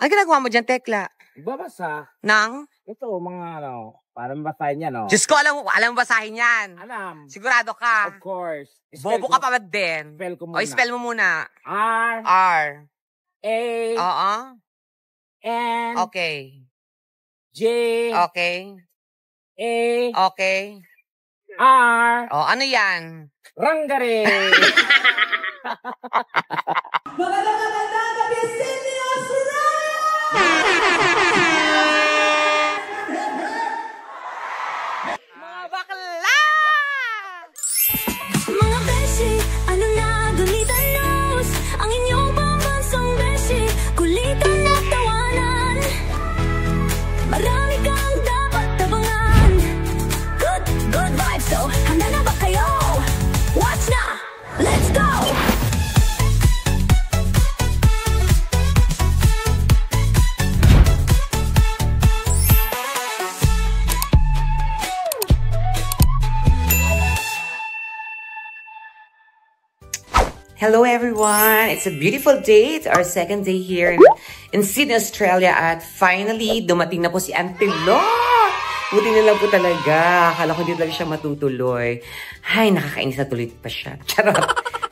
Ano ginagawa mo dyan, Tekla? Babasa. Nang? Ito, mga parang basahin yan, Diyos ko, alam mo basahin yan. Alam. Sigurado ka. Of course. Bobo ka pa ba din? Spell ko muna. O, spell mo muna. R. R. A. Oo. N. Okay. J. Okay. A. Okay. R. O, ano yan? Ranggare. Magandang gabi, Sydney, Australia! Mga bakla! Mga beshi, ano na galitan knows? Ang inyong pambansang beshi, kulitan at tawanan. Marami kang dapat tabangan. Good vibes, so handa na ba kayo? Watch na! Let's go! Hello everyone! It's a beautiful day. It's our second day here in Sydney, Australia. At finally, dumating na po si Auntie Lo! Buti na lang po talaga. Akala ko hindi talaga siya matutuloy. Ay, nakakainis na tuloy pa siya. Charot!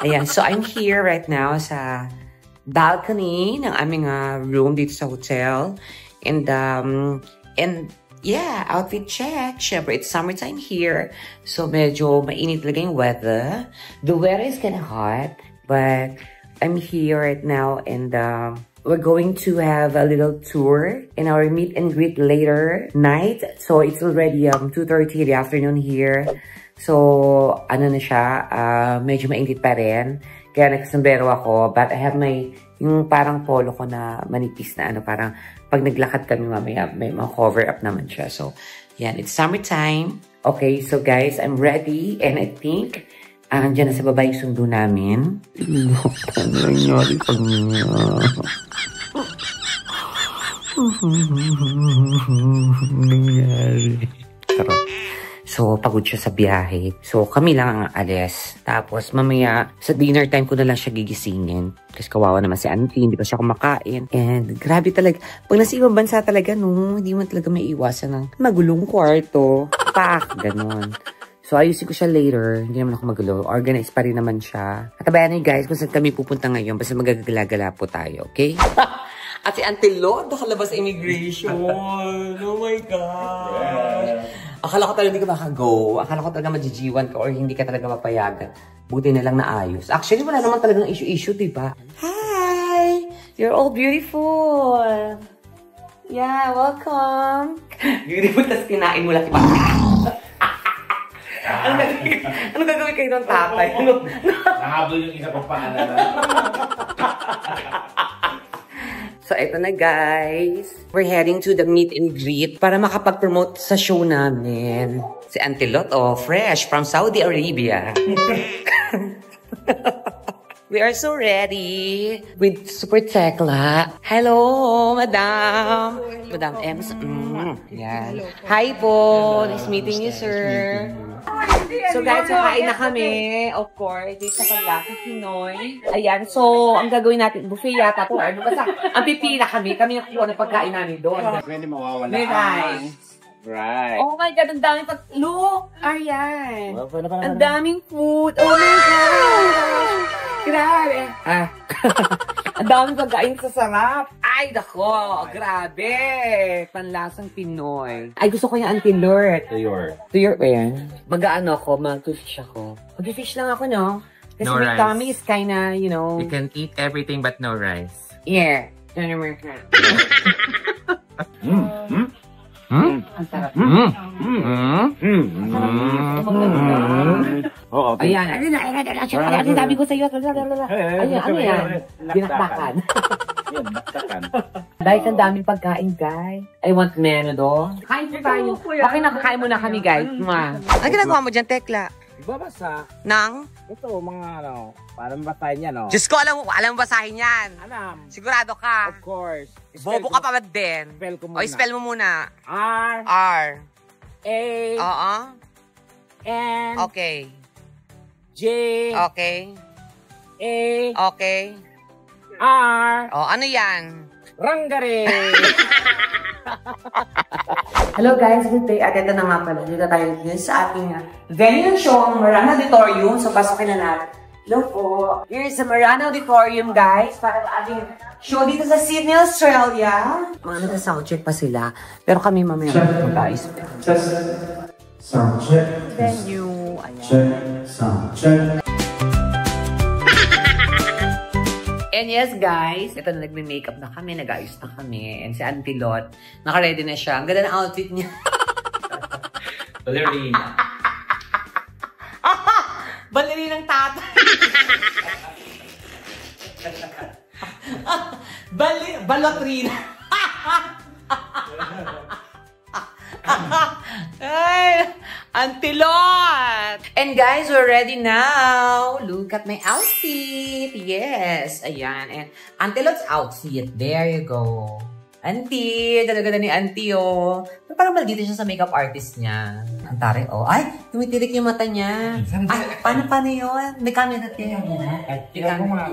Ayan, so I'm here right now sa balcony ng aming room dito sa hotel. And yeah, outfit check. Syempre, it's summertime here. So, medyo mainit talaga yung weather. The weather is kind of hot. But I'm here right now and we're going to have a little tour in our meet and greet later night. So it's already 2:30 in the afternoon here. So ano na siya, medyo mainit pa rin. Kaya nagkasombrero ako. But I have yung parang polo ko na manipis na parang pag naglakad kami mamaya, may mga cover up naman siya. So yan, it's summertime. Okay, so guys, I'm ready and I think andyan na sa baba yung sundo namin. Ano nangyari sa niya? Nangyari. So, pagod siya sa biyahe. So, kami lang ang alis. Tapos, mamaya, sa dinner time ko na lang siya gigisingin. Kasi kawawa naman si Auntie, hindi pa siya kumakain. And, grabe talaga. Pag nasa ibang bansa talaga, no, hindi mo talaga may iwasan ng magulong kwarto. Pak! Ganon. So, ayusin ko siya later. Hindi naman ako magulo. Organized pa rin naman siya. At tabayan niyo guys kung saan kami pupunta ngayon. Basta magagala-gala po tayo, okay? At si Auntie Lord, nakalabas immigration. Oh my God. Akala ko talaga hindi ka makago. Akala ko talaga majijiwan ka or hindi ka talaga mapayagan. Buti na lang naayos. Actually, wala naman talagang issue-issue, diba? Hi! You're all beautiful. Yeah, welcome. Beautiful, tas kinain mo lang. Ano gagawin kayo ng tatay? Nahabol yung isa pang paalala. So, eto na guys. We're heading to the meet and greet para makapag-promote sa show namin. Si Auntie Lot, fresh from Saudi Arabia. We are so ready with Super Tekla. Hello, Madam. Madam Ems. Yan. Hi po. Nice meeting you, sir. So guys, kakain na kami. Of course, dito sa Panlasa, Pinoy. Ayan, so ang gagawin natin, buffet yata to. Ano basta, ang pipila kami. Kami nakuha ng pagkain namin doon. Pwede mawawala. May rice. Right. Oh my God, ang daming look! Ayan. Well, Ang daming food. Oh my God! Grabe. Ang daming pagkain sa sarap. Ay, dako. Grabe. Panlasang Pinoy. Ay, gusto ko yung Auntie Lord. To your ba yan? Mag-ano ako, mag-fish ako. Mag-fish lang ako, no? Kasi No my rice. tummy is kinda, you know. You can eat everything but no rice. Yeah. Ang sarap. Oo. Ayan. Ano sabi ko sa iyo? Ayan, ano yan? Dinakdakan. Yan, baktakan. Guys, ang daming pagkain, guys. I want menu do. Kain po tayo. Okay, nakakain muna kami, guys. Ano ginagawa mo dyan, Tekla? Babasa. Nang? Ito, mga parang basahin yan, Diyos ko, alam mo basahin yan. Alam. Sigurado ka. Of course. Bobo ka pa ba din? Spell ko muna. O, spell mo muna. R. R. A. Oo. N. Okay. J. Okay. A. Okay. R. O, ano yan? Rangare! Hello guys, good day. At ito na nga pala, dito tayo din sa ating venue ng show, ang Marana Auditorium. So, pasokin na natin. Hello po. Here's the Marana Auditorium, guys, para sa ating show dito sa Sydney, Australia. Mga nasa-soundcheck pa sila. Pero kami mamaya dito, guys. Test. Sound check. Venue. Ayan. Check. Sound check. And yes, guys, ito na nagme-makeup na kami, nag-ayos na kami. And si Auntie Lot, naka-ready na siya. Ang ganda ng outfit niya. Ballerina. Balerinang tatay. Balotrina. Ay, Auntie Lot. And guys, we're ready now. Look at my outfit. Yes, ayan. And Auntie Lot's outfit. There you go. Auntie, talaga ni Auntie, oh. Parang maldito siya sa makeup artist niya. Ang tari, oh. Ay, tumitirik yung mata niya. Ay, paano yun? May camera tayo. May camera.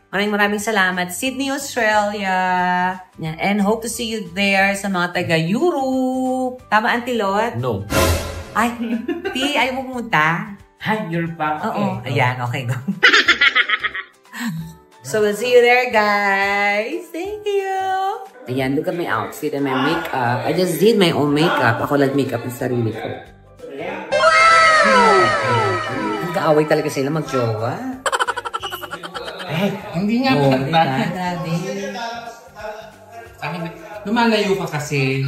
Maraming salamat. Sydney, Australia. Yan. And hope to see you there sa mga taga-Europe. Tama, Auntie Lot? No. Ay, Ti, ayaw mo pumunta? Hi, you're back. Oo. Ayan, okay, go. So, we'll see you there, guys. Thank you. Ayan, look at my outfit and my makeup. I just did my own makeup. Ako nag-makeup ng sarili ko. Wow! Nagkaaway talaga sila mag-jowa. Ay, hindi nga pala. Lumalayo ka kasi.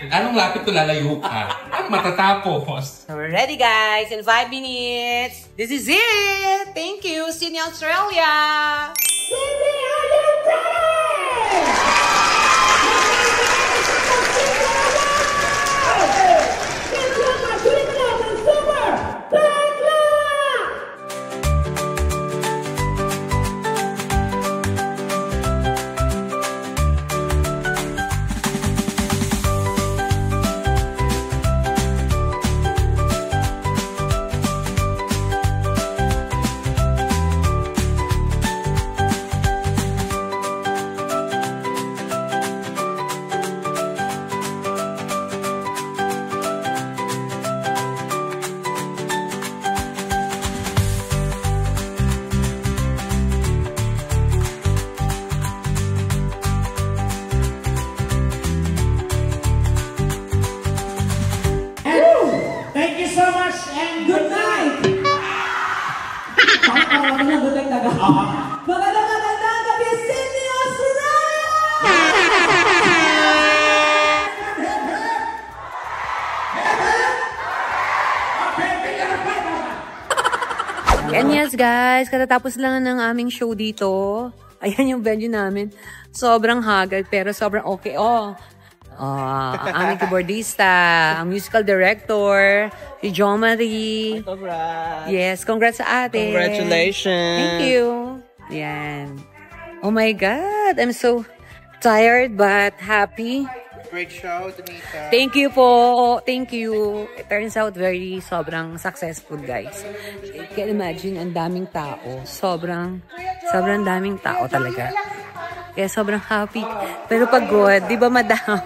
Anong lapit ko lalayo ka? Ano matatapos? So, we're ready, guys. In 5 minutes. This is it. Thank you. Sydney, Australia. Sydney, are you Thank you so much and good night! Magandang gabi, Sydney, Australia! And yes, guys, katatapos lang ng aming show dito. Ayan yung venue namin. Sobrang haggard, pero sobrang okay. Ang aming keyboardista, ang musical director, si Jo Marie. Congrats! Yes, congrats sa ate. Congratulations! Thank you. Yan. Oh my God, I'm so tired but happy. Great show, Donita. Thank you po. Thank you. It turns out sobrang successful, guys. You can imagine, ang daming tao. Sobrang daming tao talaga. Kaya sobrang happy. Pero pagod, di ba, madam?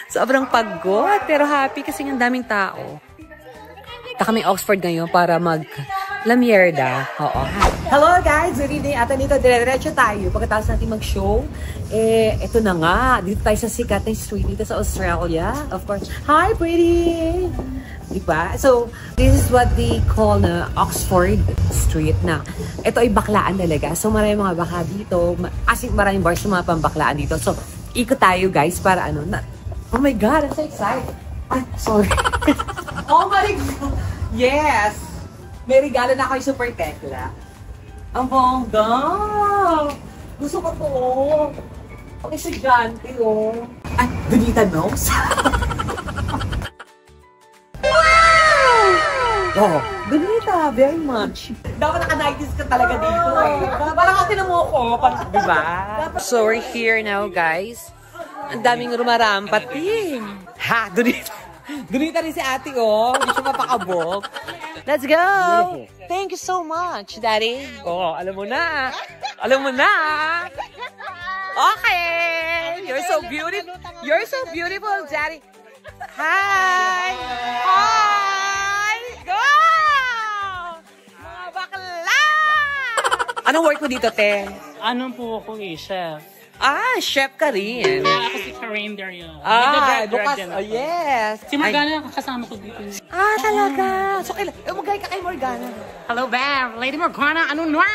Sobrang pagod, pero happy kasi ang daming tao. Punta kami Oxford ngayon para mag-lamierda. Oo. Hello guys! Good evening. At nito, dire-diretso tayo. Pagkatapos natin mag-show, eto na nga. Dito tayo sa sikat na street dito sa Australia. Of course. Hi, pretty! Diba? So, this is what they call na Oxford Street na. Ito ay baklaan talaga. So, maraming mga baka dito. As in, maraming bars na mga pambaklaan dito. So, ikot tayo guys para oh my God, I'm so excited. Ay, sorry. Oh my God. Yes! May regalo na ako yung Super Tekla. Ang bongga! Gusto ko to. Ang estudyante, oh. Ay, Donita knows. Oh, Donita, very much. Dapat naka-90s ka talaga dito eh. Parang ako tinamo ko, diba? So we're here now, guys. Ang daming rumarampat din. Ha, Donita. Donita rin si ate, oh. Hindi siya mapakabok. Let's go! Thank you so much, Daddy. Oh, alam mo na. Alam mo na. Okay! You're so beautiful. You're so beautiful, Daddy. Hi! Hi! Go! Mga bakla! Anong work mo dito, te? Ano po ako chef. Ah, chef ka rin. Kaya ako si Karen there yun. Bukas. Oh, yes. Si Morgana kasama ko dito. Ah, talaga. So, magay ka kay Morgana. Hello, Bev. Lady Morgana, ano na?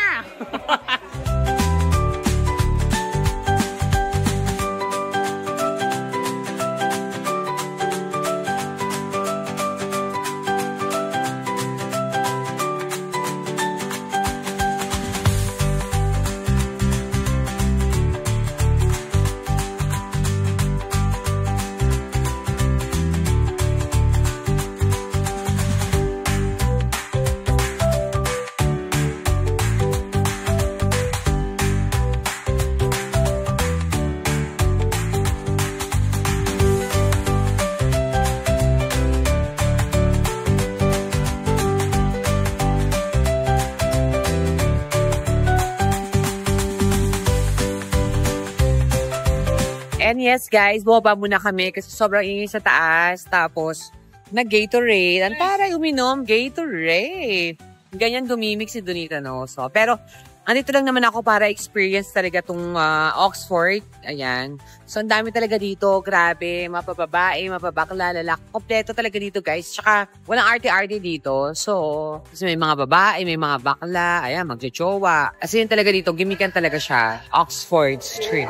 And yes, guys, bumaba muna kami kasi sobrang ingay sa taas. Tapos, nag-Gatorade. Ang taray uminom, Gatorade. Ganyan gumimik si Donita, no? So, pero, andito lang naman ako para experience talaga itong Oxford. Ayan. So, ang dami talaga dito. Grabe. Mapababae, mapabakla, lalaki. Kompleto talaga dito, guys. Tsaka, walang arte-arte dito. So, kasi may mga babae, may mga bakla. Ayan, magjojowa. Kasi yun talaga dito, gimikan talaga siya. Oxford Street.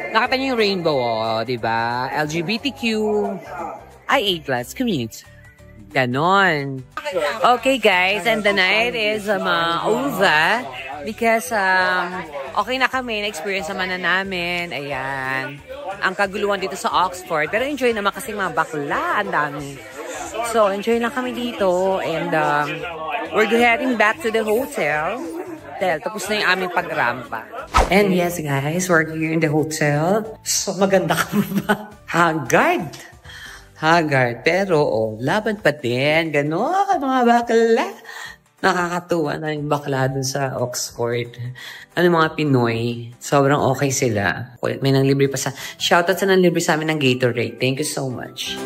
Nakita niyo yung rainbow, oh, diba? LGBTQ, IA+ community. Ganon. Okay, guys, and the night is over because okay na kami, na-experience naman na namin. Ayan. Ang kaguluhan dito sa Oxford. Pero enjoy naman kasi mga bakla, ang dami. So, enjoy lang kami dito and we're heading back to the hotel. Dahil tapos na yung aming pagrampa. And yes, guys, we're here in the hotel. So, maganda ka ba? Haggard. Haggard. Pero, laban pa din. Ganon, mga bakla. Nakakatuwa na yung bakla dun sa Oxford. Ano mga Pinoy, sobrang okay sila. May nanglibre pa sa... Shoutout sa nanglibre sa amin ng Gatorade. Thank you so much.